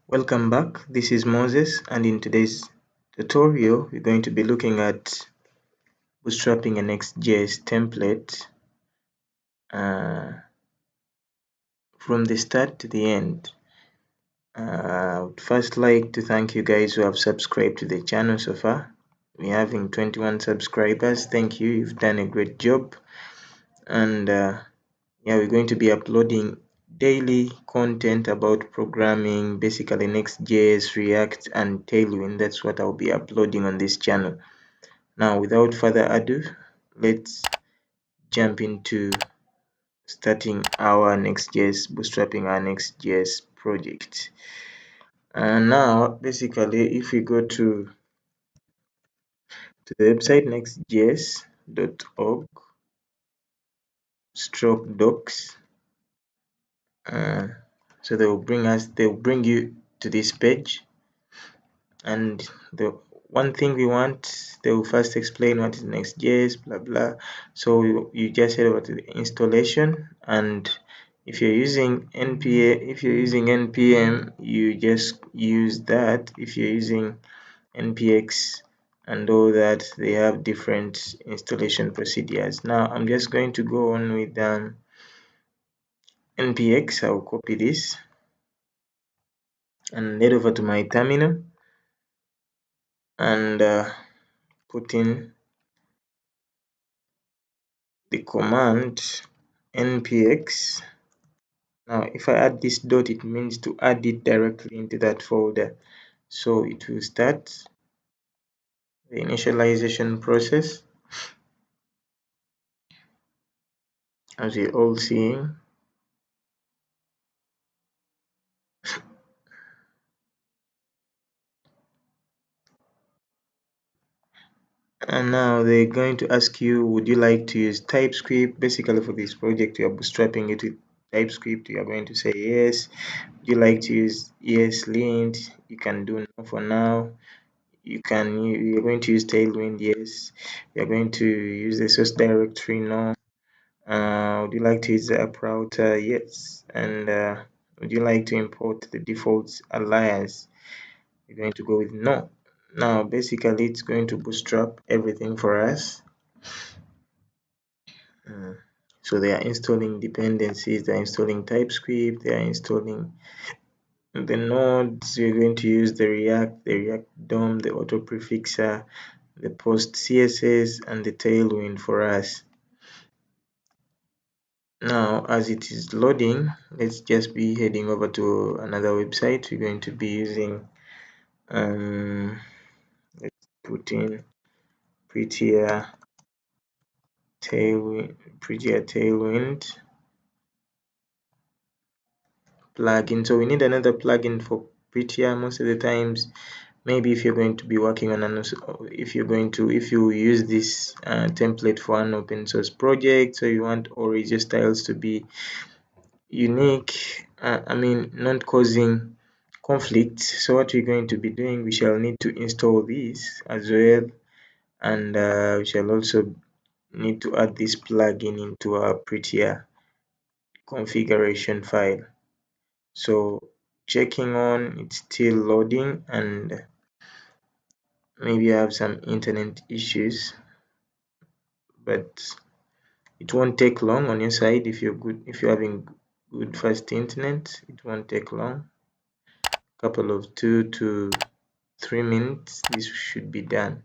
Welcome back, this is Moses, and in today's tutorial we're going to be looking at bootstrapping a Next.js template from the start to the end. I would first like to thank you guys who have subscribed to the channel so far. We're having 21 subscribers. Thank you, you've done a great job. And we're going to be uploading daily content about programming, basically Next.js, React, and Tailwind. That's what I'll be uploading on this channel. Now, without further ado, let's jump into starting our Next.js, bootstrapping our Next.js project. And now, basically, if we go to the website nextjs.org /docs, so they'll bring you to this page, and the one thing we want, they will first explain what is Next.js, blah blah. So you just head over to the installation, and if you're using npm, you just use that. If you're using npx and all that, they have different installation procedures. Now I'm just going to go on with npx. I'll copy this and head over to my terminal and put in the command npx. Now if I add this dot, it means to add it directly into that folder, so it will start the initialization process, as you're all seeing. And now they're going to ask you, would you like to use TypeScript? Basically, for this project, you are bootstrapping it with TypeScript. You are going to say yes. Would you like to use ESLint? You can do no for now. You're going to use Tailwind, yes. You're going to use the source directory, no. Would you like to use the app router? Yes. And would you like to import the default alias? You're going to go with no. Now basically it's going to bootstrap everything for us. So they are installing dependencies, they are installing TypeScript, they are installing the nodes. You're going to use the React DOM, the auto prefixer, the post CSS, and the Tailwind for us. Now as it is loading, let's just be heading over to another website. We're going to be using let's put in Prettier Tailwind plugin. So we need another plugin for Prettier. Most of the times, maybe if you're going to be working on if you use this template for an open source project, so you want all registry styles to be unique, not causing conflict. So what we're going to be doing, we shall need to install this as well, and we shall also need to add this plugin into our Prettier configuration file. So checking on, it's still loading, and maybe I have some internet issues, but it won't take long on your side. If you're having good fast internet, it won't take long. Couple of 2 to 3 minutes, this should be done.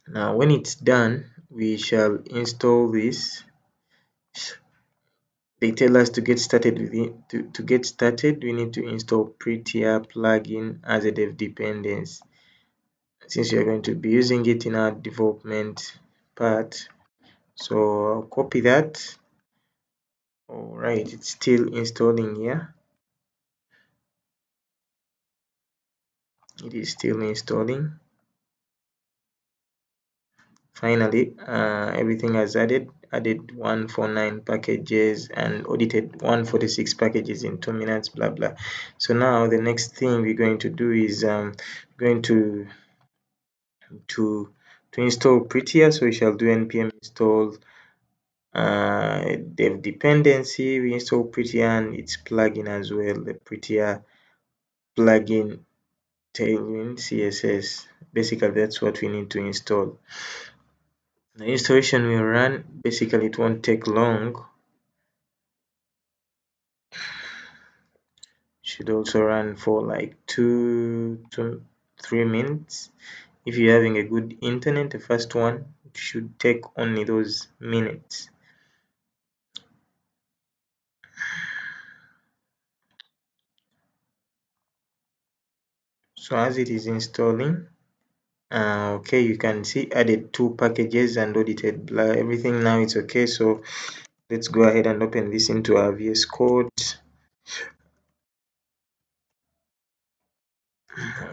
Now when it's done, we shall install this. They tell us to get started with it. To get started, we need to install Prettier plugin as a dev dependency, since you're going to be using it in our development part. So I'll copy that. Alright, it's still installing here. It is still installing. Finally, everything has added 149 packages and audited 146 packages in 2 minutes, blah blah. So now the next thing we're going to do is going to install Prettier. So we shall do npm install dev dependency. We install Prettier and its plugin as well, the Prettier plugin Tailwind CSS. Basically, that's what we need to install. The installation will run. Basically, it won't take long. Should also run for like 2 to 3 minutes. If you're having a good internet, the first one should take only those minutes. So as it is installing, okay, you can see added 2 packages and audited blur everything. Now it's okay. So let's go ahead and open this into our VS Code.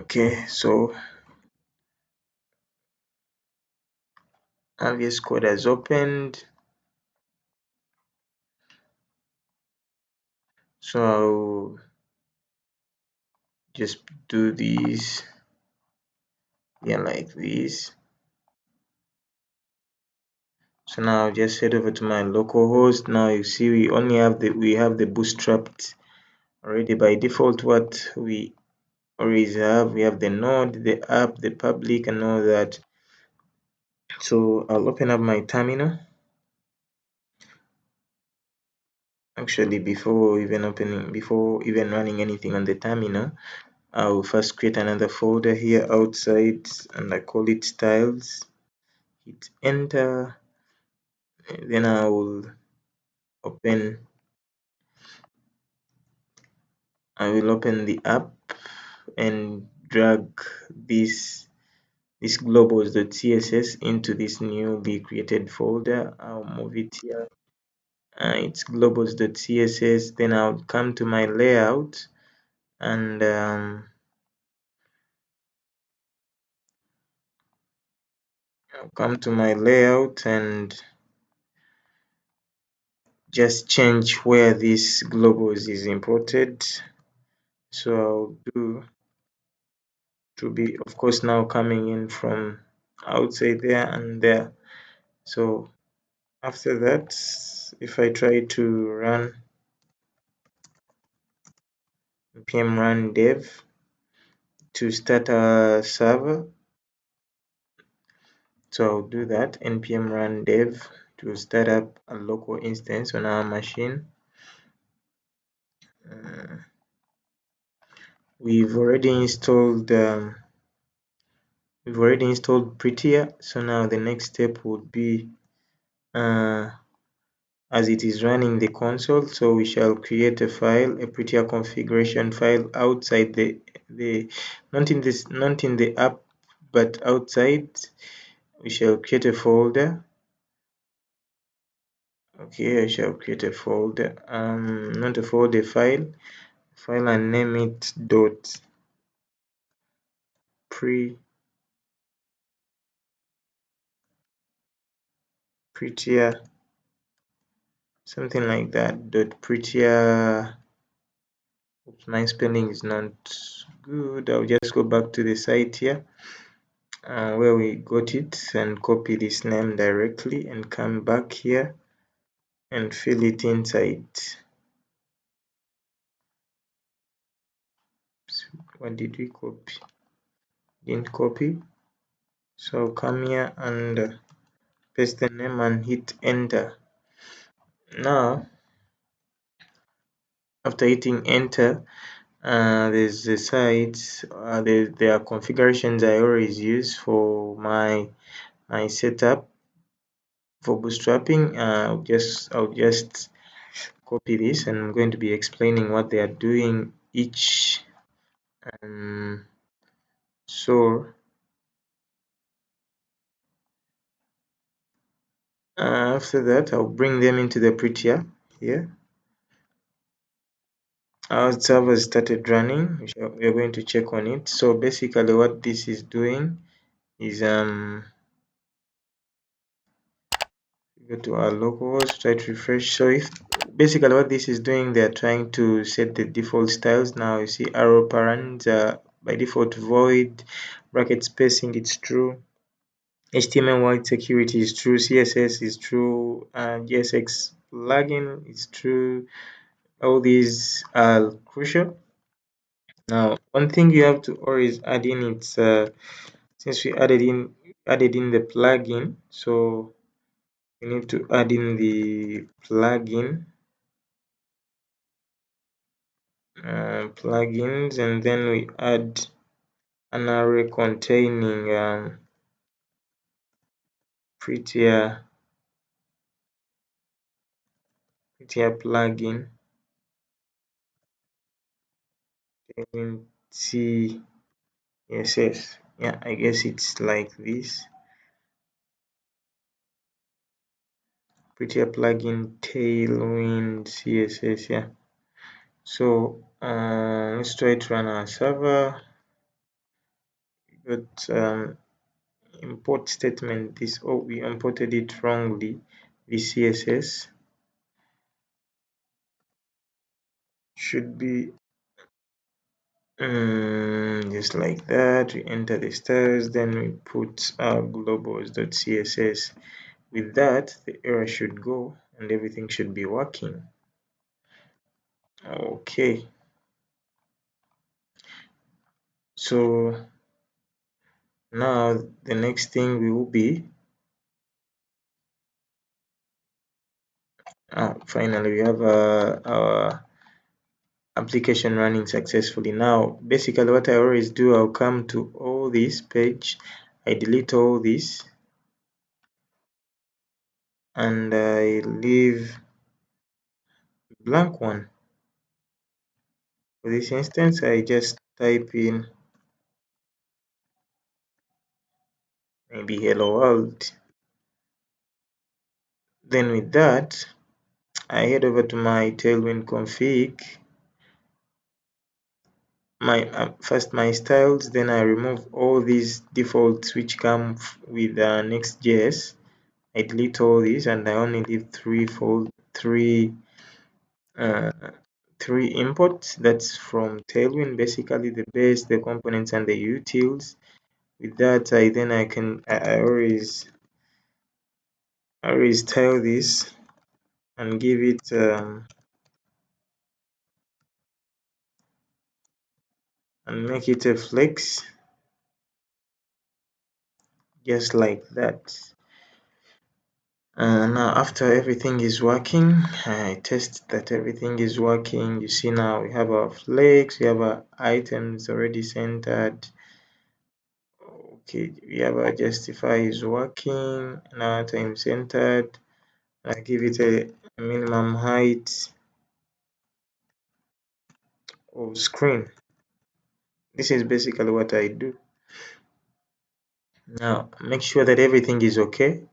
Okay, so our VS Code has opened. So I'll just do these here like this. So now I'll just head over to my localhost. Now you see we have the bootstrapped already by default. What we always have, we have the node, the app, the public, and all that. So I'll open up my terminal. Actually, before even running anything on the terminal, I'll first create another folder here outside, and I call it styles. Hit enter. Then I will open the app and drag this globals.css into this newly created folder. I'll move it here. It's globals.css. Then I'll come to my layout and just change where this globals is imported. So I'll do to be, of course, now coming in from outside there and there. So after that, if I try to run npm run dev to start a server, so I'll do that, npm run dev to start up a local instance on our machine. We've already installed Prettier. So now the next step would be as it is running the console, so we shall create a file, a Prettier configuration file outside the not in the app, but outside. We shall create a folder. Okay, I shall create a folder, not a folder, file, and name it dot prettier, something like that, dot prettier. Oops, my spelling is not good. I'll just go back to the site here where we got it and copy this name directly and come back here and fill it inside. So what did we copy? Didn't copy. So come here and paste the name and hit enter. Now after hitting enter, there's the sites, there are configurations I always use for my setup for bootstrapping. I'll just copy this, and I'm going to be explaining what they are doing each. So after that, I'll bring them into the Prettier here. Our server started running. We are going to check on it. So basically what this is doing is go to our localhost, try to refresh. So if basically what this is doing, they're trying to set the default styles. Now you see arrow params by default void, bracket spacing, it's true, HTML wide security is true, CSS is true, JSX plugin is true. All these are crucial. Now, one thing you have to always add in, it's since we added in the plugin, so we need to add in the plugin plugins, and then we add an array containing Prettier plugin, Tailwind CSS. Yeah, I guess it's like this. Prettier plugin Tailwind CSS. Yeah. So let's try to run our server. But import statement, we imported it wrongly. The CSS should be just like that. We enter the styles, then we put our globals.css. With that, the error should go and everything should be working. Okay, so now the next thing will be finally we have our application running successfully. Now basically what I always do, I'll come to all this page, I delete all this, and I leave blank one. For this instance, I just type in maybe hello world. Then with that, I head over to my Tailwind config, first my styles, then I remove all these defaults which come with Next.js. I delete all these and I only leave uh, three imports. That's from Tailwind, basically the base, the components, and the utils. With that, I always style this and give it and make it a flex, just like that. Now after everything is working, I test that everything is working. You see now we have our flex, we have our items already centered. Okay, we have our justify is working, now time centered. I give it a minimum height of screen. This is basically what I do. Now make sure that everything is okay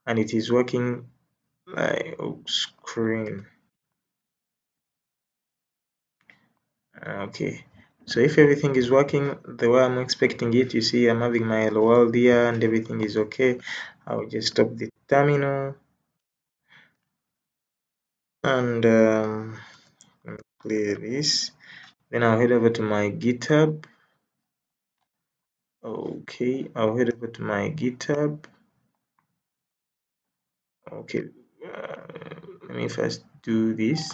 and it is working like screen. Okay, so if everything is working the way I'm expecting it, you see I'm having my hello world here and everything is okay. I'll just stop the terminal and clear this. Then I'll head over to my GitHub. Okay, I'll head over to my GitHub. Okay, let me first do this.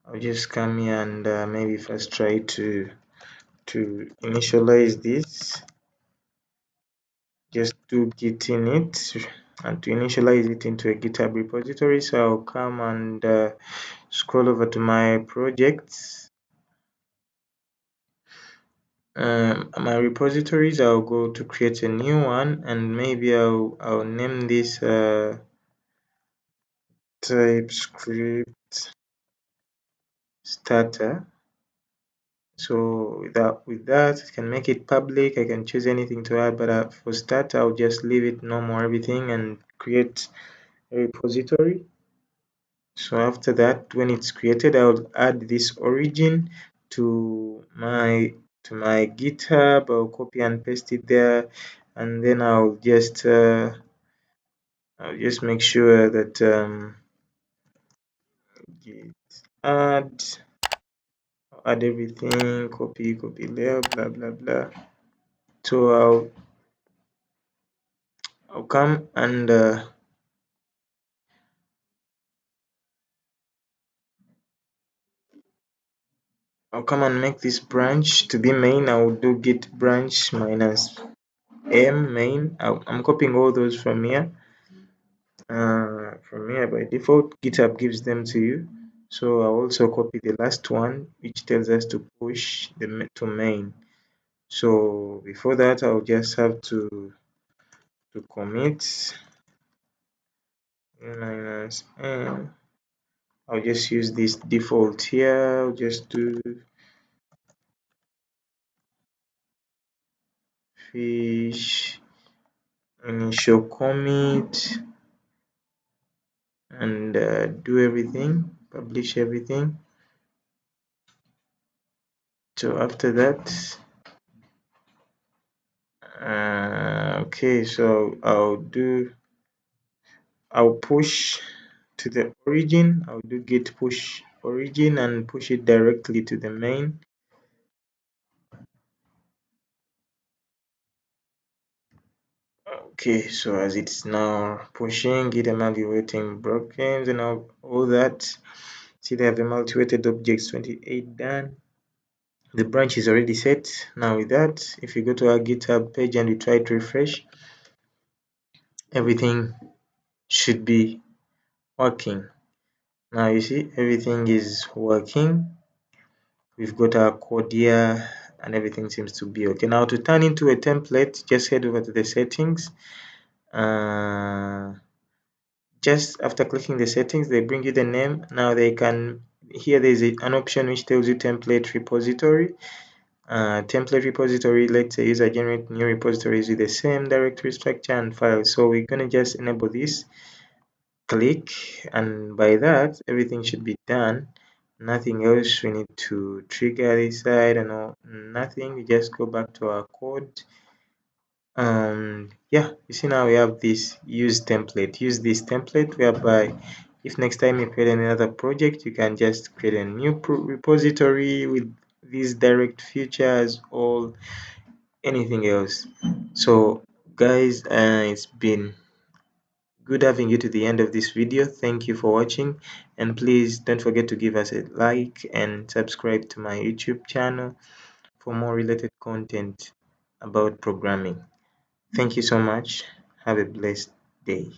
I'll just come here and maybe first try to initialize this. Just do git init and to initialize it into a GitHub repository. So I'll come and scroll over to my projects. My repositories, I'll go to create a new one and maybe I'll name this TypeScript starter. So with that I can make it public. I can choose anything to add, but for starter I'll just leave it normal everything and create a repository. So after that, when it's created, I'll add this origin to my GitHub. I'll copy and paste it there, and then I'll just make sure that git add everything, copy layer, blah blah blah. So I'll come and I'll come and make this branch to be main. I will do git branch minus m main. I'm copying all those from here. From here by default, GitHub gives them to you. So I'll also copy the last one, which tells us to push to main. So before that, I'll just have to commit minus n. I'll just use this default here. I'll just do fish initial commit and do everything, publish everything. So after that, okay, so I'll push to the origin. I'll do git push origin and push it directly to the main. Okay, so as it's now pushing, git evaluating breakframes and all that. See, they have evaluated objects 28 done. The branch is already set. Now with that, if you go to our GitHub page and you try to refresh, everything should be working. Now you see everything is working. We've got our code here and everything seems to be okay. Now to turn into a template, just head over to the settings. Just after clicking the settings, they bring you the name. Now they can, here there's an option which tells you template repository. Template repository lets a user generate new repositories with the same directory structure and file. So we're going to just enable this, click, and by that everything should be done. Nothing else we need to trigger this side and all, nothing. We just go back to our code. Yeah, you see now we have this use this template whereby if next time you create another project, you can just create a new repository with these direct features or anything else. So guys, it's been good having you to the end of this video. Thank you for watching, and please don't forget to give us a like and subscribe to my YouTube channel for more related content about programming. Thank you so much. Have a blessed day.